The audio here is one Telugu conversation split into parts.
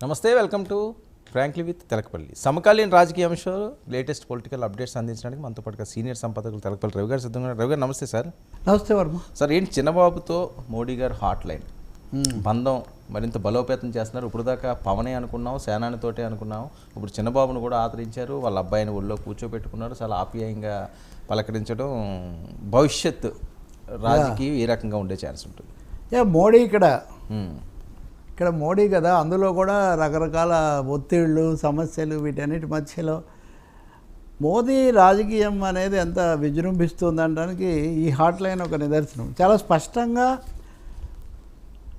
నమస్తే, welcome to frankly with Telakapalli. సమకాలీన రాజకీయ అంశాలు, లేటెస్ట్ పొలిటికల్ అప్డేట్స్ అందించడానికి మనతో పాటుగా సీనియర్ సంపాదకులు తెలకపల్లి రవి గారు సిద్ధంగా. రవి గారు నమస్తే సార్. నమస్తే వర్మ సార్. ఏంటి చిన్నబాబుతో మోడీ గారు హాట్ లైన్ బంధం మరింత బలోపేతం చేస్తున్నారు. ఇప్పుడు దాకా పవనే అనుకున్నాం, సేనానితోటే అనుకున్నాం, ఇప్పుడు చిన్నబాబును కూడా ఆదరించారు. వాళ్ళ అబ్బాయిని ఒళ్ళో కూర్చోబెట్టుకున్నారు. చాలా ఆప్యాయంగా పలకరించడం భవిష్యత్ రాజకీయం ఏ రకంగా ఉండే ఛాన్స్ ఉంటుంది? మోడీ ఇక్కడ మోడీ కదా, అందులో కూడా రకరకాల ఒత్తిళ్ళు, సమస్యలు, వీటన్నిటి మధ్యలో మోదీ రాజకీయం అనేది ఎంత విజృంభిస్తుంది అనడానికి ఈ హాట్ లైన్ ఒక నిదర్శనం. చాలా స్పష్టంగా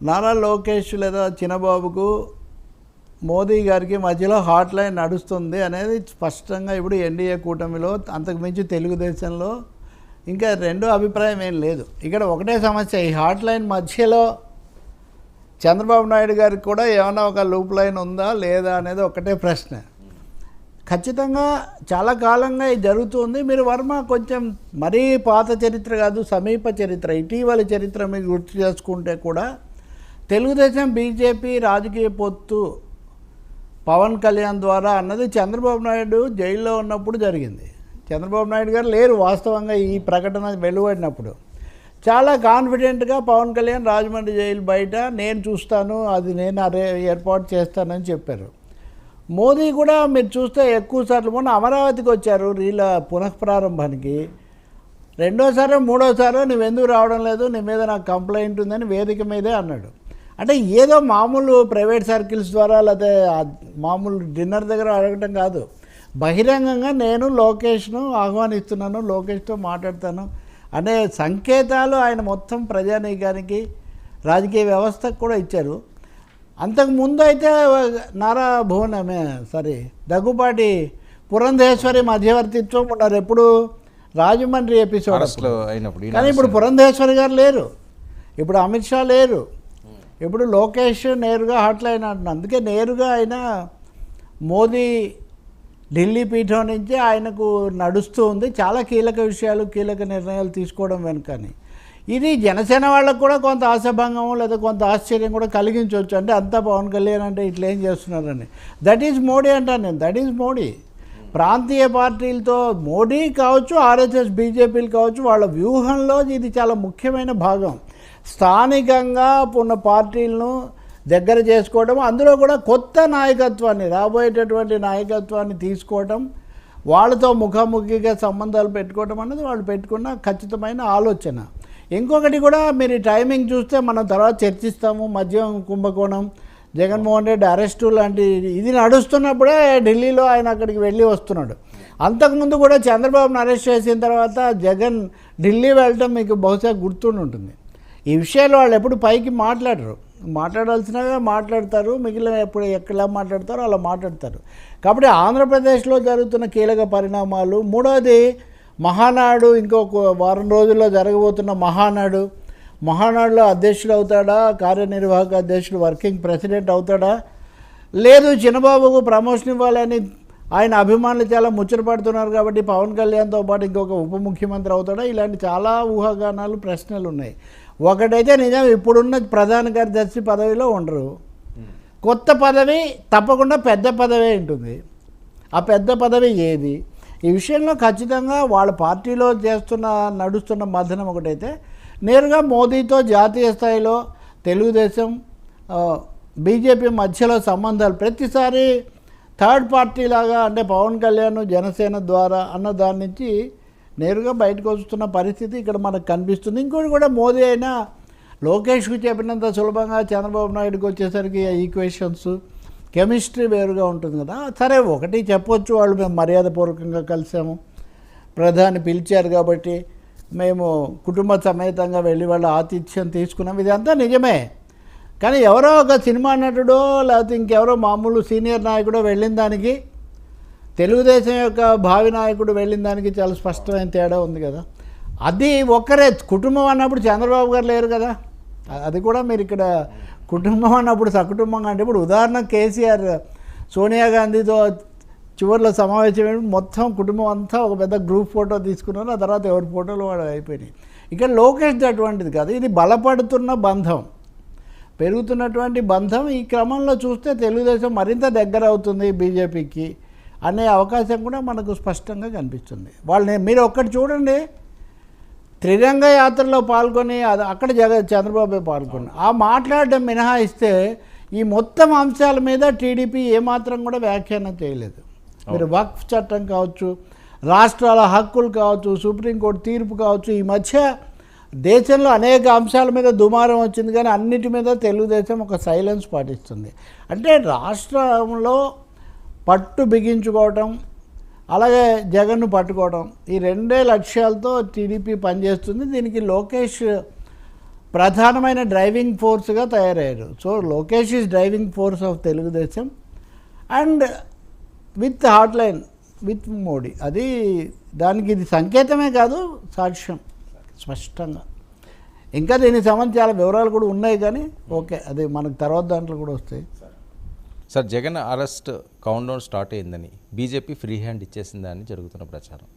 నారా లోకేష్ లేదా చిన్నబాబుకు మోదీ గారికి మధ్యలో హాట్ లైన్ నడుస్తుంది అనేది స్పష్టంగా ఇప్పుడు ఎన్డీఏ కూటమిలో, అంతకుమించి తెలుగుదేశంలో ఇంకా రెండో అభిప్రాయం ఏం లేదు. ఇక్కడ ఒకటే సమస్య, ఈ హాట్ లైన్ మధ్యలో చంద్రబాబు నాయుడు గారికి కూడా ఏమైనా ఒక లూప్ లైన్ ఉందా లేదా అనేది ఒకటే ప్రశ్న. ఖచ్చితంగా చాలా కాలంగా ఇది జరుగుతుంది. మీరు వర్మ కొంచెం మరీ పాత చరిత్ర కాదు, సమీప చరిత్ర, ఇటీవల చరిత్ర మీరు గుర్తు చేసుకుంటే కూడా తెలుగుదేశం బీజేపీ రాజకీయ పొత్తు పవన్ కళ్యాణ్ ద్వారా అన్నది చంద్రబాబు నాయుడు జైల్లో ఉన్నప్పుడు జరిగింది. చంద్రబాబు నాయుడు గారు లేరు వాస్తవంగా ఈ ప్రకటన వెలువడినప్పుడు. చాలా కాన్ఫిడెంట్గా పవన్ కళ్యాణ్ రాజమండ్రి జైలు బయట నేను చూస్తాను, అది నేను ఏర్పాటు చేస్తానని చెప్పారు. మోదీ కూడా మీరు చూస్తే ఎక్కువసార్లు మొన్న అమరావతికి వచ్చారు వీళ్ళ పునఃప్రారంభానికి. రెండోసారో మూడోసారో నువ్వెందుకు రావడం లేదు, నీ మీద నాకు కంప్లైంట్ ఉందని వేదిక మీదే అన్నాడు. అంటే ఏదో మామూలు ప్రైవేట్ సర్కిల్స్ ద్వారా లేకపోతే మామూలు డిన్నర్ దగ్గర అడగటం కాదు, బహిరంగంగా నేను లోకేష్ను ఆహ్వానిస్తున్నాను, లోకేష్తో మాట్లాడతాను అనే సంకేతాలు ఆయన మొత్తం ప్రజానీకానికి, రాజకీయ వ్యవస్థకు కూడా ఇచ్చారు. అంతకుముందు అయితే దగ్గుపాటి పురంధేశ్వరి మధ్యవర్తిత్వం ఉన్నారు ఎప్పుడు రాజమండ్రి ఎపిసోడ్లో అయినప్పుడు. కానీ ఇప్పుడు పురంధేశ్వరి గారు లేరు, ఇప్పుడు అమిత్ షా లేరు, ఇప్పుడు లోకేష్ నేరుగా హాట్లైన్ అంటున్నారు. అందుకే నేరుగా ఆయన మోదీ ఢిల్లీ పీఠం నుంచి ఆయనకు నడుస్తూ ఉంది. చాలా కీలక విషయాలు, కీలక నిర్ణయాలు తీసుకోవడం వెనుకని ఇది జనసేన వాళ్ళకు కూడా కొంత ఆశాభంగం లేదా కొంత ఆశ్చర్యం కూడా కలిగించవచ్చు. అంటే అంతా పవన్ కళ్యాణ్ అంటే ఇట్లా ఏం చేస్తున్నారని. దట్ ఈజ్ మోడీ అంటాను నేను, దట్ ఈజ్ మోడీ. ప్రాంతీయ పార్టీలతో మోడీ కావచ్చు, ఆర్ఎస్ఎస్ బీజేపీలు కావచ్చు, వాళ్ళ వ్యూహంలో ఇది చాలా ముఖ్యమైన భాగం. స్థానికంగా ఉన్న పార్టీలను దగ్గర చేసుకోవడం, అందులో కూడా కొత్త నాయకత్వాన్ని, రాబోయేటటువంటి నాయకత్వాన్ని తీసుకోవడం, వాళ్ళతో ముఖాముఖిగా సంబంధాలు పెట్టుకోవడం అన్నది వాళ్ళు పెట్టుకున్న ఖచ్చితమైన ఆలోచన. ఇంకొకటి కూడా మీరు ఈ టైమింగ్ చూస్తే మనం తర్వాత చర్చిస్తాము. మద్యం కుంభకోణం, జగన్మోహన్ రెడ్డి అరెస్టు లాంటి ఇది నడుస్తున్నప్పుడే ఢిల్లీలో ఆయన అక్కడికి వెళ్ళి వస్తున్నాడు. అంతకుముందు కూడా చంద్రబాబును అరెస్ట్ చేసిన తర్వాత జగన్ ఢిల్లీ వెళ్ళటం మీకు బహుశా గుర్తుండి ఉంటుంది. ఈ విషయాలు వాళ్ళు ఎప్పుడు పైకి మాట్లాడరు, మాట్లాడాల్సినగా మాట్లాడతారు, మిగిలిన ఎప్పుడు ఎక్కడ మాట్లాడతారో అలా మాట్లాడతారు. కాబట్టి ఆంధ్రప్రదేశ్లో జరుగుతున్న కీలక పరిణామాలు, మూడవది మహానాడు, ఇంకొక వారం రోజుల్లో జరగబోతున్న మహానాడులో అధ్యక్షుడు అవుతాడా, కార్యనిర్వాహక అధ్యక్షుడు వర్కింగ్ ప్రెసిడెంట్ అవుతాడా, లేదు చిన్నబాబుకు ప్రమోషన్ ఇవ్వాలని ఆయన అభిమానులు చాలా ముచ్చటపడుతున్నారు కాబట్టి పవన్ కళ్యాణ్తో పాటు ఇంకొక ఉప ముఖ్యమంత్రి అవుతాడా, ఇలాంటి చాలా ఊహాగానాలు, ప్రశ్నలు ఉన్నాయి. ఒకటైతే నిజం, ఇప్పుడున్న ప్రధాన కార్యదర్శి పదవిలో ఉండరు. కొత్త పదవి తప్పకుండా పెద్ద పదవే ఉంటుంది. ఆ పెద్ద పదవి ఏది? ఈ విషయంలో ఖచ్చితంగా వాళ్ళ పార్టీలో నడుస్తున్న మథనం ఒకటైతే, నేరుగా మోదీతో జాతీయ స్థాయిలో తెలుగుదేశం బీజేపీ మధ్యలో సంబంధాలు ప్రతిసారి థర్డ్ పార్టీ లాగా, అంటే పవన్ కళ్యాణ్ జనసేన ద్వారా అన్న దాని నుంచి నేరుగా బయటకు వస్తున్న పరిస్థితి ఇక్కడ మనకు కనిపిస్తుంది. ఇంకోటి కూడా, మోదీ అయినా లోకేష్కు చెప్పినంత సులభంగా చంద్రబాబు నాయుడుకి వచ్చేసరికి ఈక్వేషన్స్, కెమిస్ట్రీ వేరుగా ఉంటుంది కదా. సరే ఒకటి చెప్పొచ్చు, వాళ్ళు మేము మర్యాదపూర్వకంగా కలిసాము, ప్రధాని పిలిచారు కాబట్టి మేము కుటుంబ సమేతంగా వెళ్ళి వాళ్ళ ఆతిథ్యం తీసుకున్నాం, ఇదంతా నిజమే. కానీ ఎవరో ఒక సినిమా నటుడో లేకపోతే ఇంకెవరో మామూలు సీనియర్ నాయకుడో వెళ్ళిన దానికి, తెలుగుదేశం యొక్క భావి నాయకుడు వెళ్ళిన దానికి చాలా స్పష్టమైన తేడా ఉంది కదా. అది ఒక్కరే కుటుంబం అన్నప్పుడు చంద్రబాబు గారు లేరు కదా. అది కూడా మీరు ఇక్కడ కుటుంబం అన్నప్పుడు సకుటుంబంగా అంటే, ఇప్పుడు ఉదాహరణ కేసీఆర్ సోనియా గాంధీతో చివరిలో సమావేశం మొత్తం కుటుంబం అంతా ఒక పెద్ద గ్రూప్ ఫోటో తీసుకున్నారు, ఆ తర్వాత ఎవరి ఫోటోలు వాడు అయిపోయినాయి. ఇక్కడ లోకేష్ అటువంటిది కాదు, ఇది బలపడుతున్న బంధం. పెరుగుతున్నటువంటి బంధం ఈ క్రమంలో చూస్తే తెలుగుదేశం మరింత దగ్గర అవుతుంది బీజేపీకి అనే అవకాశం కూడా మనకు స్పష్టంగా కనిపిస్తుంది. వాళ్ళని మీరు ఒక్కటి చూడండి, త్రిరంగ యాత్రలో పాల్గొని అక్కడ చంద్రబాబు పాల్గొని ఆ మాట్లాడడం మినహాయిస్తే ఈ మొత్తం అంశాల మీద టీడీపీ ఏమాత్రం కూడా వ్యాఖ్యానం చేయలేదు. మీరు వక్ఫ్ చట్టం కావచ్చు, రాష్ట్రాల హక్కులు కావచ్చు, సుప్రీంకోర్టు తీర్పు కావచ్చు, ఈ మధ్య దేశంలో అనేక అంశాల మీద దుమారం వచ్చింది, కానీ అన్నిటి మీద తెలుగుదేశం ఒక సైలెన్స్ పాటిస్తుంది. అంటే రాష్ట్రంలో పట్టు బిగించుకోవటం, అలాగే జగన్ను పట్టుకోవడం, ఈ రెండే లక్ష్యాలతో టీడీపీ పనిచేస్తుంది. దీనికి లోకేష్ ప్రధానమైన డ్రైవింగ్ ఫోర్స్గా తయారయ్యారు. So Lokesh is driving force of Telugu Desam and with hotline with Modi. అది దానికి ఇది సంకేతమే కాదు, సాక్ష్యం స్పష్టంగా. ఇంకా దీనికి సంబంధించి చాలా వివరాలు కూడా ఉన్నాయి, కానీ ఓకే, అది మనకు తర్వాత దాంట్లో కూడా వస్తాయి. Sir, Jagan arrest count down start అయిందని బీజేపీ ఫ్రీ హ్యాండ్ ఇచ్చేసిందని జరుగుతున్న ప్రచారం.